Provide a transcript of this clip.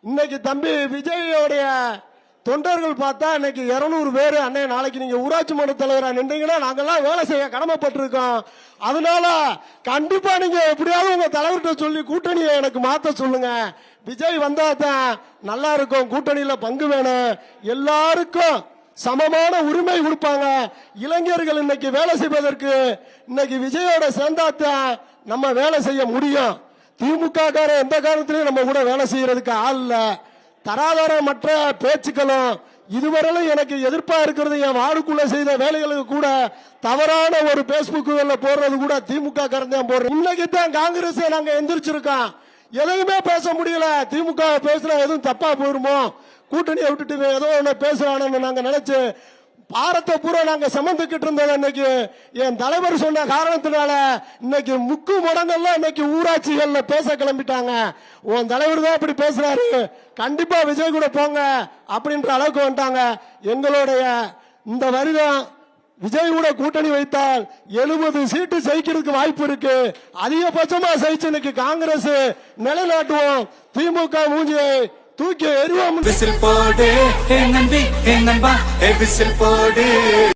இன்னைக்கு தம்பி விஜயோடைய தொண்டர்கள் பார்த்தா இன்னைக்கு 200 பேர் அண்ணே நாளைக்கு நீங்க ஊராட்சி மன்ற தலைவரா நின்றீங்கன்னா நாங்கெல்லாம் வேலை செய்ய கடமைப்பட்டிருக்கோம். அதனால கண்டிப்பா நீங்க எப்படியாவது உங்க தலைவர்கிட்ட சொல்லி கூட்டணியை எனக்கு மாத்த சொல்லுங்க. விஜய் வந்தா தான் நல்லா இருக்கும். கூட்டணியில பங்கு வேணும். எல்லாருக்கும் சமமான உரிமை கொடுப்பாங்க. இளைஞர்கள் இன்னைக்கு வேலை செய்வதற்கு இன்னைக்கு விஜயோட சேர்ந்தாத்தான் நம்ம வேலை செய்ய முடியும். திமுக கார எந்த காரணத்திலையும் நம்ம கூட வேலை செய்யறதுக்கு ஆள் இல்ல. தராதரமற்ற பேச்சுக்களும் இதுவரையிலும் எனக்கு எதிர்ப்பா இருக்கிறது. என் வார்டுக்குள்ள செய்த வேலைகளுக்கு கூட தவறான ஒரு பேஸ்புக்குல போடுறது கூட திமுக காரன் போடுறோம். இன்னைக்கு தான் காங்கிரஸ் நாங்க எந்திரிச்சிருக்கோம். எதையுமே பேச முடியல. திமுக பேசுனா எதுவும் தப்பா போயிருமோ, கூட்டணியை விட்டுட்டு ஏதோ ஒண்ணு பேசுறானு நாங்க நினைச்சு பாரத்தை பூரா நாங்க சமந்துக்கிட்டு இருந்தோம். இன்னைக்கு என் தலைவர் சொன்ன காரணத்தினால இன்னைக்கு முக்கு முடங்கள்லாம் இன்னைக்கு ஊராட்சிகள்ல பேச கிளம்பிட்டாங்க. உன் தலைவர் தான் இப்படி பேசுறாரு, கண்டிப்பா விஜய் கூட போங்க அப்படின்ற அளவுக்கு வந்துட்டாங்க. எங்களுடைய இந்த வருடம் விஜய் கூட கூட்டணி வைத்தால் 70 சீட்டு ஜெயிக்கிறதுக்கு வாய்ப்பு இருக்கு. அதிகபட்சமா ஜெயிச்சு இன்னைக்கு காங்கிரஸ் நிலைநாட்டுவோம். திமுக மூஞ்சியை தூக்கி எறிவோம். விசில் போடு நம்பி நண்பா, விசில் போடு.